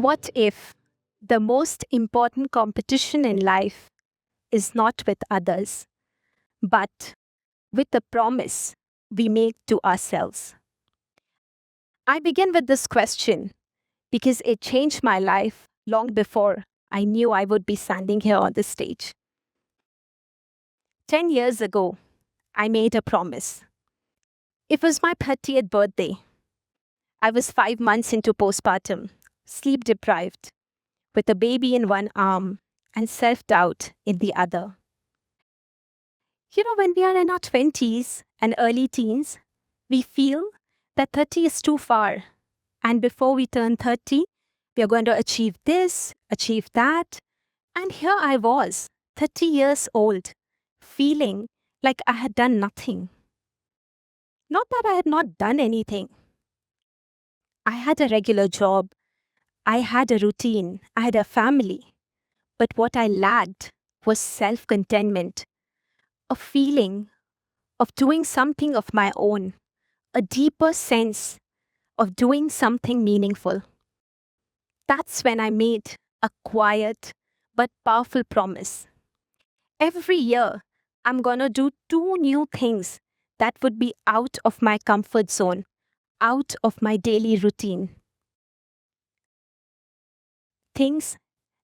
What if the most important competition in life is not with others, but with the promise we make to ourselves? I begin with this question because it changed my life long before I knew I would be standing here on the stage. 10 years ago, I made a promise. It was my 30th birthday. I was 5 months into postpartum, sleep deprived, with a baby in one arm and self doubt in the other. When we are in our 20s and early teens, we feel that 30 is too far. And before we turn 30, we are going to achieve this, achieve that. And here I was, 30 years old, feeling like I had done nothing. Not that I had not done anything. I had a regular job. I had a routine. I had a family. But what I lacked was self-contentment, a feeling of doing something of my own, a deeper sense of doing something meaningful. That's when I made a quiet but powerful promise. Every year, I'm gonna do 2 new things that would be out of my comfort zone, out of my daily routine. Things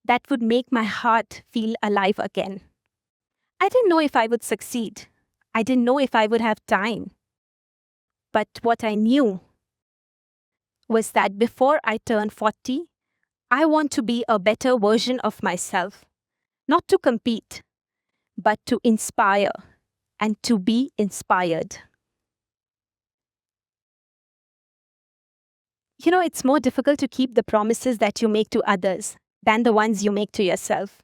that would make my heart feel alive again. I didn't know if I would succeed. I didn't know if I would have time. But what I knew was that before I turn 40, I want to be a better version of myself. Not to compete, but to inspire and to be inspired. It's more difficult to keep the promises that you make to others than the ones you make to yourself.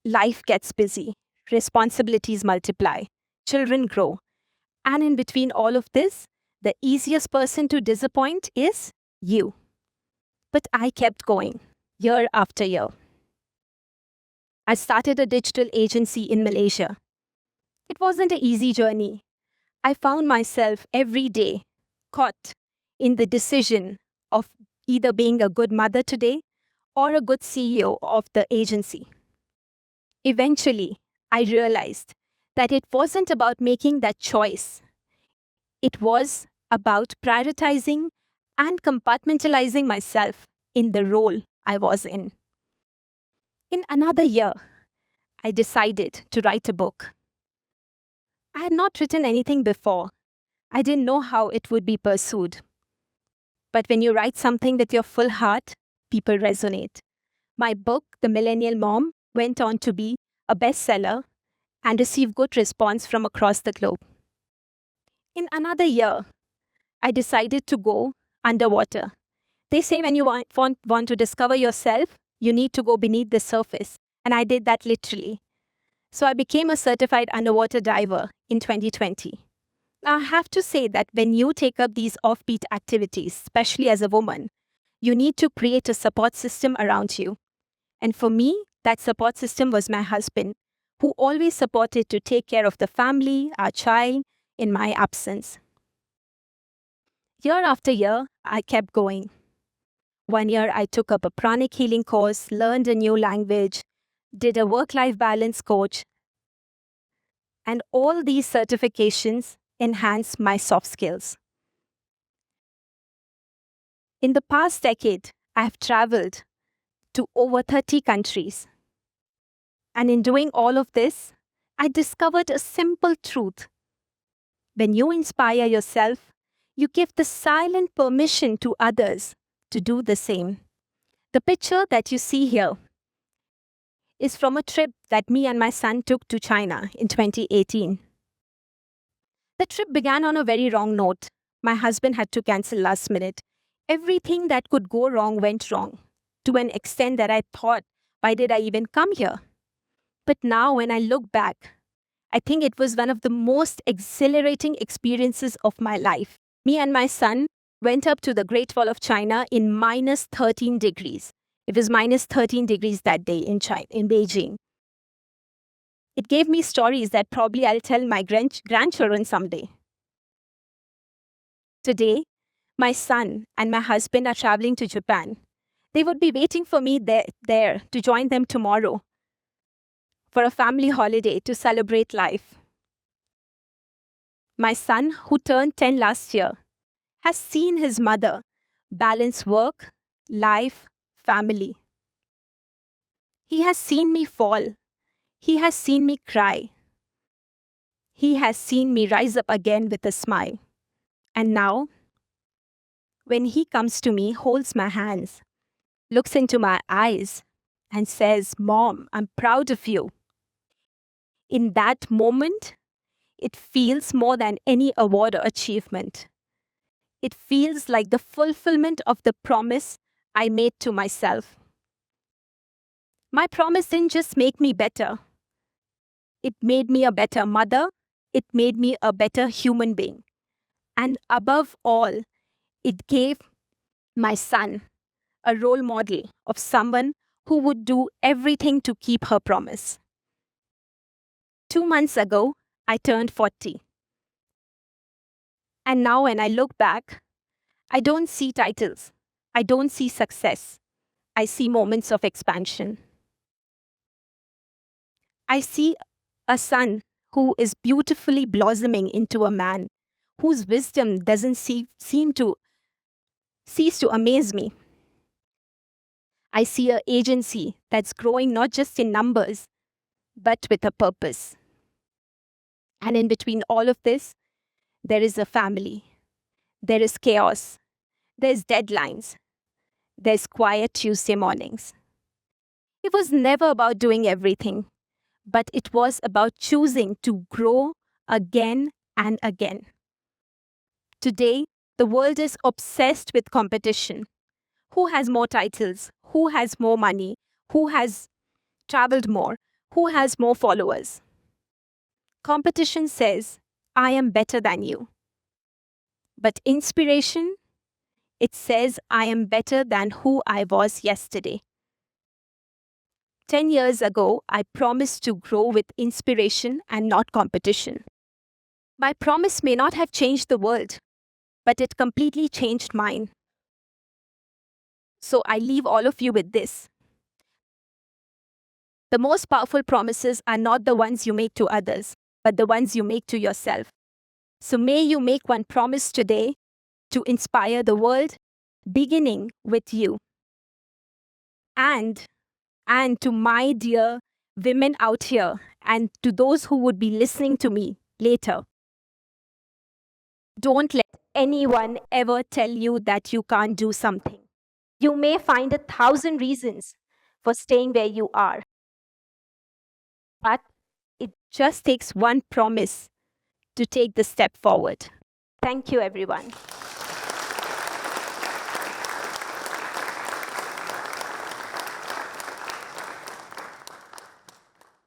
Life gets busy, responsibilities multiply, children grow, and in between all of this, the easiest person to disappoint is you. But I kept going, year after year. I started a digital agency in Malaysia. It wasn't an easy journey. I found myself every day caught in the decision of either being a good mother today or a good CEO of the agency. Eventually, I realized that it wasn't about making that choice. It was about prioritizing and compartmentalizing myself in the role I was in. In another year, I decided to write a book. I had not written anything before. I didn't know how it would be pursued. But when you write something with your full heart, people resonate. My book, The Millennial Mom, went on to be a bestseller and receive good response from across the globe. In another year, I decided to go underwater. They say when you want to discover yourself, you need to go beneath the surface. And I did that literally. So I became a certified underwater diver in 2020. Now, I have to say that when you take up these offbeat activities, especially as a woman, you need to create a support system around you. And for me, that support system was my husband, who always supported to take care of the family, our child, in my absence. Year after year, I kept going. One year, I took up a pranic healing course, learned a new language, did a work-life balance coach, and all these certifications enhance my soft skills. In the past decade, I have traveled to over 30 countries. And in doing all of this, I discovered a simple truth. When you inspire yourself, you give the silent permission to others to do the same. The picture that you see here is from a trip that me and my son took to China in 2018. The trip began on a very wrong note. My husband had to cancel last minute. Everything that could go wrong went wrong, to an extent that I thought, why did I even come here? But now when I look back, I think it was one of the most exhilarating experiences of my life. Me and my son went up to the Great Wall of China in minus 13 degrees. It was minus 13 degrees that day in Beijing. It gave me stories that probably I'll tell my grandchildren someday. Today, my son and my husband are traveling to Japan. They would be waiting for me there to join them tomorrow for a family holiday to celebrate life. My son, who turned 10 last year, has seen his mother balance work, life, family. He has seen me fall. He has seen me cry. He has seen me rise up again with a smile. And now, when he comes to me, holds my hands, looks into my eyes, and says, "Mom, I'm proud of you." In that moment, it feels more than any award or achievement. It feels like the fulfillment of the promise I made to myself. My promise didn't just make me better, it made me a better mother, it made me a better human being. And above all, it gave my son a role model of someone who would do everything to keep her promise. 2 months ago, I turned 40. And now, when I look back, I don't see titles, I don't see success, I see moments of expansion. I see a son who is beautifully blossoming into a man whose wisdom doesn't seem to cease to amaze me. I see an agency that's growing not just in numbers, but with a purpose. And in between all of this, there is a family. There is chaos. There's deadlines. There's quiet Tuesday mornings. It was never about doing everything, but it was about choosing to grow again and again. Today, the world is obsessed with competition. Who has more titles? Who has more money? Who has traveled more? Who has more followers? Competition says, I am better than you. But inspiration, it says, I am better than who I was yesterday. 10 years ago, I promised to grow with inspiration and not competition. My promise may not have changed the world, but it completely changed mine. So I leave all of you with this. The most powerful promises are not the ones you make to others, but the ones you make to yourself. So may you make one promise today to inspire the world, beginning with you. And to my dear women out here, and to those who would be listening to me later, don't let anyone ever tell you that you can't do something. You may find 1,000 reasons for staying where you are, but it just takes one promise to take the step forward. Thank you, everyone.